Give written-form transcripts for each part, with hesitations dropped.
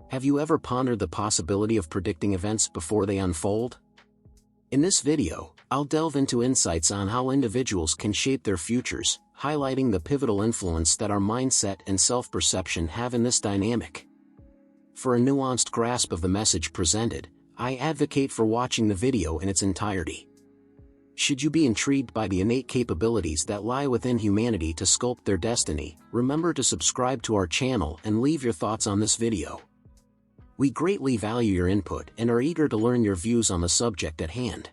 Have you ever pondered the possibility of predicting events before they unfold? In this video, I'll delve into insights on how individuals can shape their futures, highlighting the pivotal influence that our mindset and self-perception have in this dynamic. For a nuanced grasp of the message presented, I advocate for watching the video in its entirety. Should you be intrigued by the innate capabilities that lie within humanity to sculpt their destiny, remember to subscribe to our channel and leave your thoughts on this video. We greatly value your input and are eager to learn your views on the subject at hand.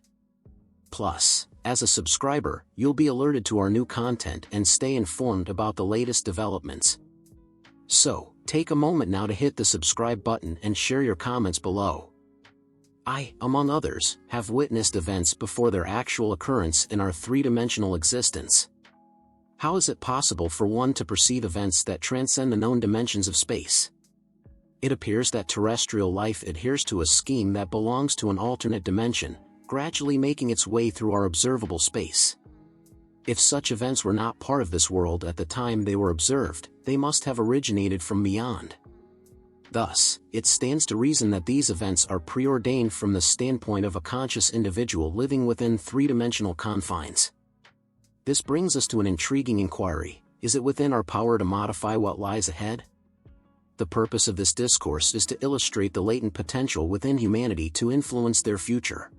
Plus, as a subscriber, you'll be alerted to our new content and stay informed about the latest developments. So, take a moment now to hit the subscribe button and share your comments below. I, among others, have witnessed events before their actual occurrence in our three-dimensional existence. How is it possible for one to perceive events that transcend the known dimensions of space? It appears that terrestrial life adheres to a scheme that belongs to an alternate dimension, gradually making its way through our observable space. If such events were not part of this world at the time they were observed, they must have originated from beyond. Thus, it stands to reason that these events are preordained from the standpoint of a conscious individual living within three-dimensional confines. This brings us to an intriguing inquiry: is it within our power to modify what lies ahead? The purpose of this discourse is to illustrate the latent potential within humanity to influence their future.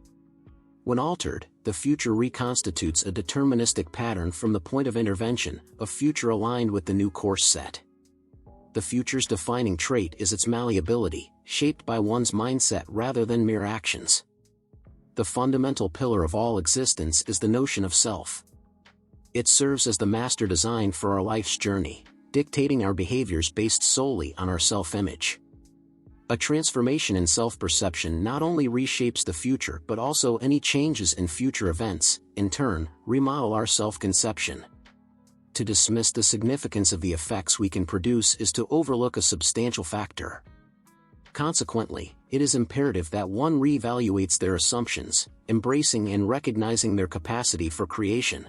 When altered, the future reconstitutes a deterministic pattern from the point of intervention, a future aligned with the new course set. The future's defining trait is its malleability, shaped by one's mindset rather than mere actions. The fundamental pillar of all existence is the notion of self. It serves as the master design for our life's journey, dictating our behaviors based solely on our self-image. A transformation in self-perception not only reshapes the future but also any changes in future events, in turn, remodel our self-conception. To dismiss the significance of the effects we can produce is to overlook a substantial factor. Consequently, it is imperative that one reevaluates their assumptions, embracing and recognizing their capacity for creation.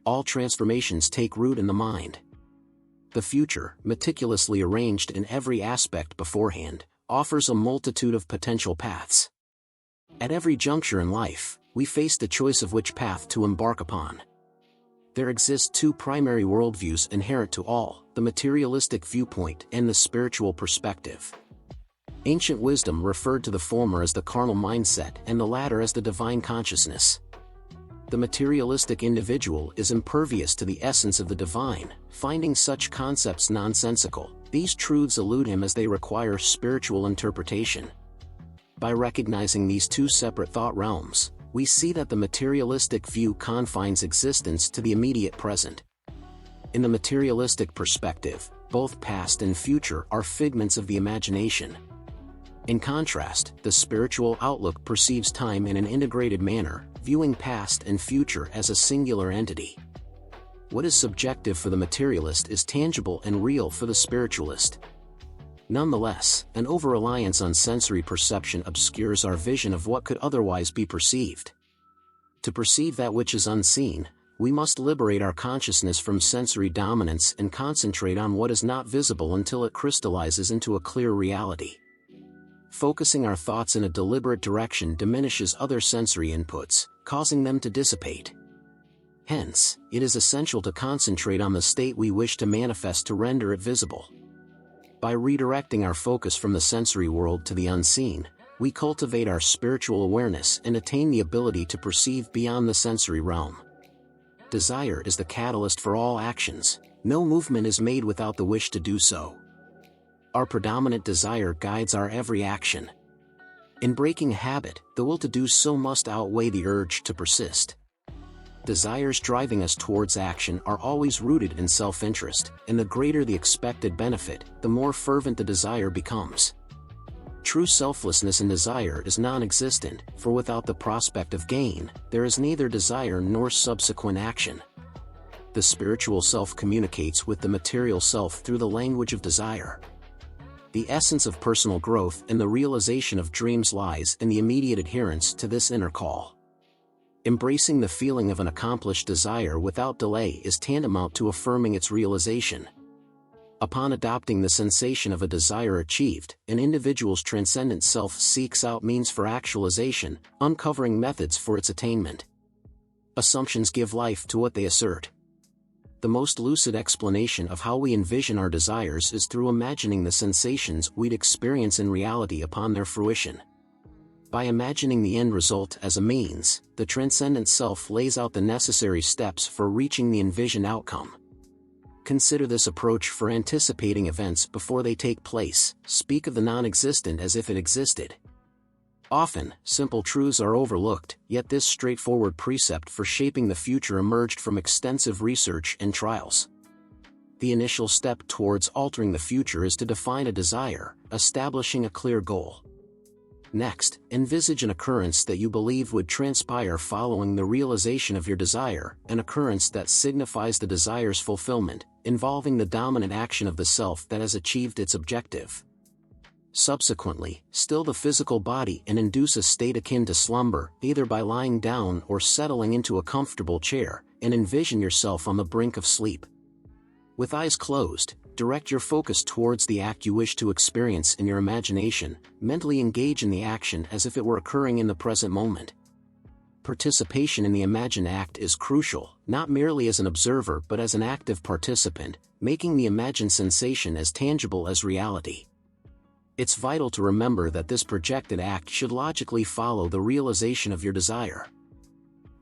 All transformations take root in the mind. The future, meticulously arranged in every aspect beforehand, offers a multitude of potential paths. At every juncture in life, we face the choice of which path to embark upon. There exist two primary worldviews inherent to all: the materialistic viewpoint and the spiritual perspective. Ancient wisdom referred to the former as the carnal mindset and the latter as the divine consciousness. The materialistic individual is impervious to the essence of the divine, finding such concepts nonsensical. These truths elude him as they require spiritual interpretation. By recognizing these two separate thought realms, we see that the materialistic view confines existence to the immediate present. In the materialistic perspective, both past and future are figments of the imagination. In contrast, the spiritual outlook perceives time in an integrated manner, viewing past and future as a singular entity. What is subjective for the materialist is tangible and real for the spiritualist. Nonetheless, an over-reliance on sensory perception obscures our vision of what could otherwise be perceived. To perceive that which is unseen, we must liberate our consciousness from sensory dominance and concentrate on what is not visible until it crystallizes into a clear reality. Focusing our thoughts in a deliberate direction diminishes other sensory inputs, causing them to dissipate. Hence, it is essential to concentrate on the state we wish to manifest to render it visible. By redirecting our focus from the sensory world to the unseen, we cultivate our spiritual awareness and attain the ability to perceive beyond the sensory realm. Desire is the catalyst for all actions. No movement is made without the wish to do so. Our predominant desire guides our every action. In breaking a habit, the will to do so must outweigh the urge to persist. Desires driving us towards action are always rooted in self-interest, and the greater the expected benefit, the more fervent the desire becomes. True selflessness in desire is non-existent, for without the prospect of gain, there is neither desire nor subsequent action. The spiritual self communicates with the material self through the language of desire. The essence of personal growth and the realization of dreams lies in the immediate adherence to this inner call. Embracing the feeling of an accomplished desire without delay is tantamount to affirming its realization. Upon adopting the sensation of a desire achieved, an individual's transcendent self seeks out means for actualization, uncovering methods for its attainment. Assumptions give life to what they assert. The most lucid explanation of how we envision our desires is through imagining the sensations we'd experience in reality upon their fruition. By imagining the end result as a means, the transcendent self lays out the necessary steps for reaching the envisioned outcome. Consider this approach for anticipating events before they take place. Speak of the non-existent as if it existed. Often, simple truths are overlooked, yet this straightforward precept for shaping the future emerged from extensive research and trials. The initial step towards altering the future is to define a desire, establishing a clear goal. Next, envisage an occurrence that you believe would transpire following the realization of your desire, an occurrence that signifies the desire's fulfillment, involving the dominant action of the self that has achieved its objective. Subsequently, still the physical body and induce a state akin to slumber, either by lying down or settling into a comfortable chair, and envision yourself on the brink of sleep. With eyes closed, direct your focus towards the act you wish to experience in your imagination, mentally engage in the action as if it were occurring in the present moment. Participation in the imagined act is crucial, not merely as an observer but as an active participant, making the imagined sensation as tangible as reality. It's vital to remember that this projected act should logically follow the realization of your desire.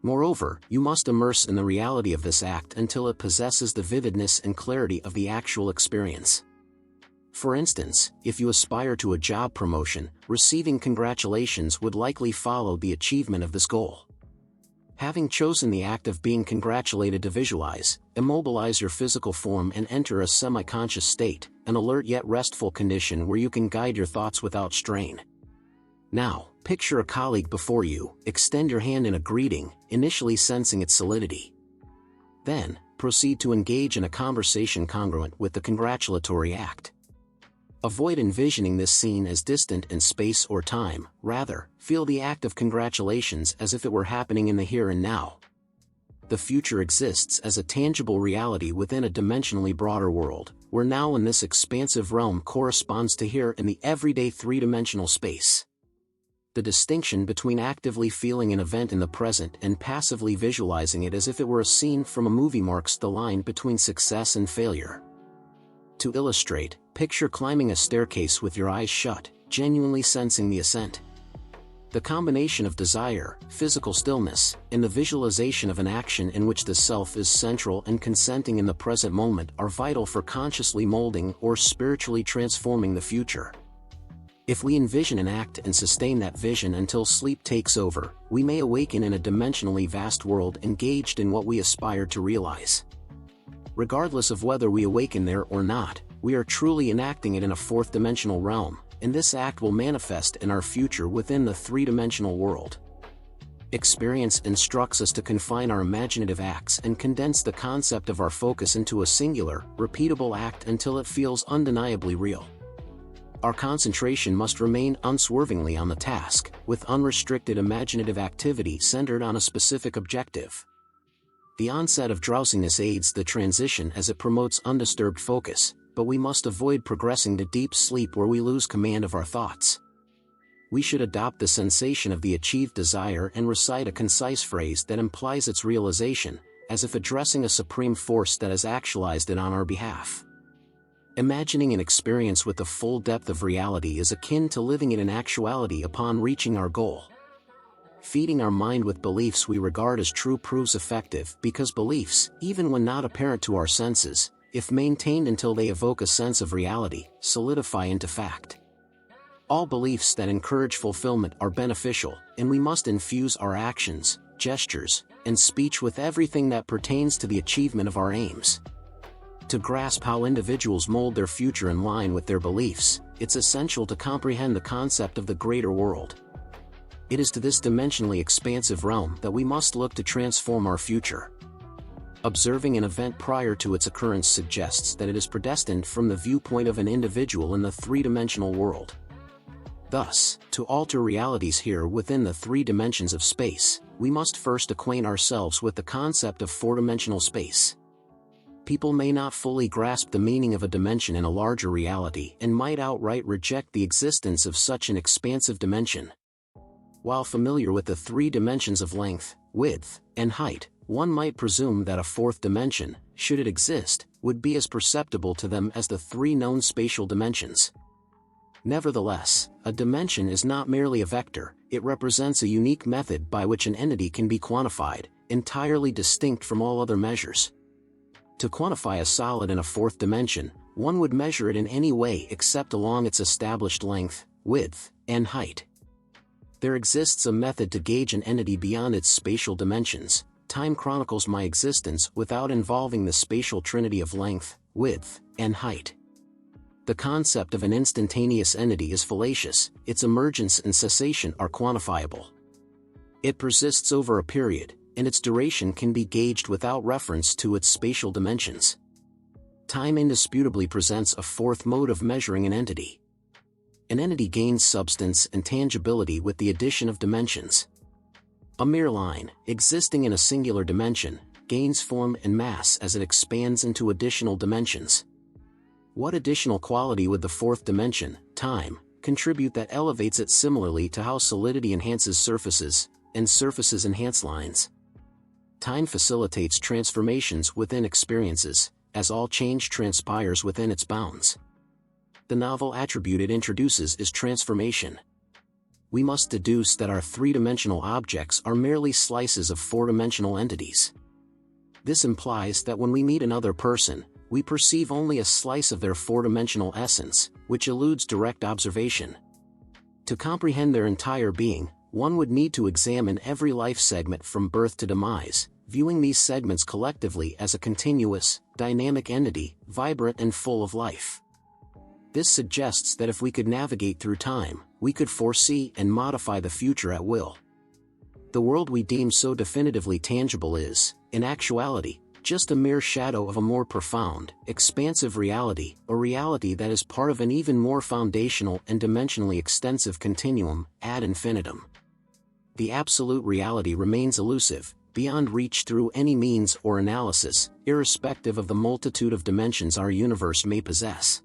Moreover, you must immerse in the reality of this act until it possesses the vividness and clarity of the actual experience. For instance, if you aspire to a job promotion, receiving congratulations would likely follow the achievement of this goal. Having chosen the act of being congratulated to visualize, immobilize your physical form and enter a semi-conscious state, an alert yet restful condition where you can guide your thoughts without strain. Now, picture a colleague before you, extend your hand in a greeting, initially sensing its solidity. Then, proceed to engage in a conversation congruent with the congratulatory act. Avoid envisioning this scene as distant in space or time, rather, feel the act of congratulations as if it were happening in the here and now. The future exists as a tangible reality within a dimensionally broader world, where now in this expansive realm corresponds to here in the everyday three-dimensional space. The distinction between actively feeling an event in the present and passively visualizing it as if it were a scene from a movie marks the line between success and failure. To illustrate, picture climbing a staircase with your eyes shut, genuinely sensing the ascent. The combination of desire, physical stillness, and the visualization of an action in which the self is central and consenting in the present moment are vital for consciously molding or spiritually transforming the future. If we envision an act and sustain that vision until sleep takes over, we may awaken in a dimensionally vast world engaged in what we aspire to realize. Regardless of whether we awaken there or not, we are truly enacting it in a fourth-dimensional realm, and this act will manifest in our future within the three-dimensional world. Experience instructs us to confine our imaginative acts and condense the concept of our focus into a singular, repeatable act until it feels undeniably real. Our concentration must remain unswervingly on the task, with unrestricted imaginative activity centered on a specific objective. The onset of drowsiness aids the transition as it promotes undisturbed focus, but we must avoid progressing to deep sleep where we lose command of our thoughts. We should adopt the sensation of the achieved desire and recite a concise phrase that implies its realization, as if addressing a supreme force that has actualized it on our behalf. Imagining an experience with the full depth of reality is akin to living it in actuality upon reaching our goal. Feeding our mind with beliefs we regard as true proves effective because beliefs, even when not apparent to our senses, if maintained until they evoke a sense of reality, solidify into fact. All beliefs that encourage fulfillment are beneficial, and we must infuse our actions, gestures, and speech with everything that pertains to the achievement of our aims. To grasp how individuals mold their future in line with their beliefs, it's essential to comprehend the concept of the greater world. It is to this dimensionally expansive realm that we must look to transform our future. Observing an event prior to its occurrence suggests that it is predestined from the viewpoint of an individual in the three-dimensional world. Thus, to alter realities here within the three dimensions of space, we must first acquaint ourselves with the concept of four-dimensional space. people may not fully grasp the meaning of a dimension in a larger reality and might outright reject the existence of such an expansive dimension. While familiar with the three dimensions of length, width, and height, one might presume that a fourth dimension, should it exist, would be as perceptible to them as the three known spatial dimensions. Nevertheless, a dimension is not merely a vector, it represents a unique method by which an entity can be quantified, entirely distinct from all other measures. To quantify a solid in a fourth dimension, one would measure it in any way except along its established length, width, and height. There exists a method to gauge an entity beyond its spatial dimensions. Time chronicles my existence without involving the spatial trinity of length, width, and height. The concept of an instantaneous entity is fallacious, its emergence and cessation are quantifiable. It persists over a period, and its duration can be gauged without reference to its spatial dimensions. Time indisputably presents a fourth mode of measuring an entity. An entity gains substance and tangibility with the addition of dimensions. A mere line, existing in a singular dimension, gains form and mass as it expands into additional dimensions. What additional quality would the fourth dimension, time, contribute that elevates it similarly to how solidity enhances surfaces, and surfaces enhance lines? Time facilitates transformations within experiences, as all change transpires within its bounds. The novel attribute it introduces is transformation. We must deduce that our three-dimensional objects are merely slices of four-dimensional entities. This implies that when we meet another person, we perceive only a slice of their four-dimensional essence, which eludes direct observation. To comprehend their entire being, one would need to examine every life segment from birth to demise, viewing these segments collectively as a continuous, dynamic entity, vibrant and full of life. This suggests that if we could navigate through time, we could foresee and modify the future at will. The world we deem so definitively tangible is, in actuality, just a mere shadow of a more profound, expansive reality, a reality that is part of an even more foundational and dimensionally extensive continuum, ad infinitum. The absolute reality remains elusive, beyond reach through any means or analysis, irrespective of the multitude of dimensions our universe may possess.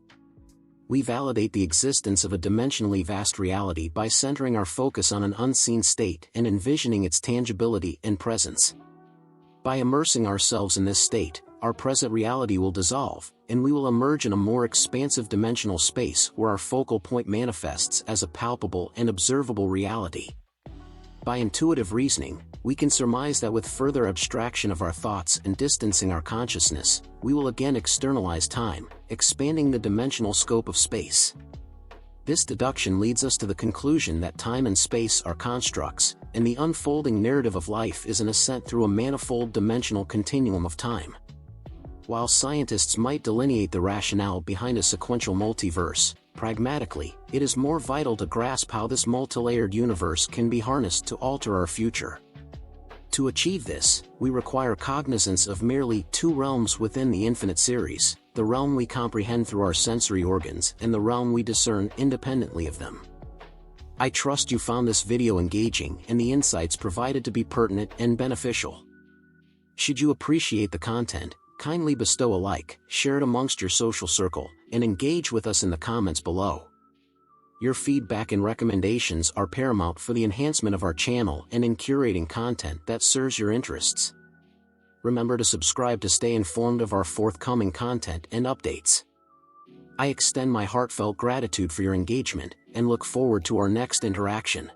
We validate the existence of a dimensionally vast reality by centering our focus on an unseen state and envisioning its tangibility and presence. By immersing ourselves in this state, our present reality will dissolve, and we will emerge in a more expansive dimensional space where our focal point manifests as a palpable and observable reality. By intuitive reasoning, we can surmise that with further abstraction of our thoughts and distancing our consciousness, we will again externalize time, expanding the dimensional scope of space. This deduction leads us to the conclusion that time and space are constructs, and the unfolding narrative of life is an ascent through a manifold dimensional continuum of time. While scientists might delineate the rationale behind a sequential multiverse, pragmatically, it is more vital to grasp how this multilayered universe can be harnessed to alter our future. To achieve this, we require cognizance of merely two realms within the infinite series, the realm we comprehend through our sensory organs and the realm we discern independently of them. I trust you found this video engaging and the insights provided to be pertinent and beneficial. Should you appreciate the content, kindly bestow a like, share it amongst your social circle, and engage with us in the comments below. Your feedback and recommendations are paramount for the enhancement of our channel and in curating content that serves your interests. Remember to subscribe to stay informed of our forthcoming content and updates. I extend my heartfelt gratitude for your engagement and look forward to our next interaction.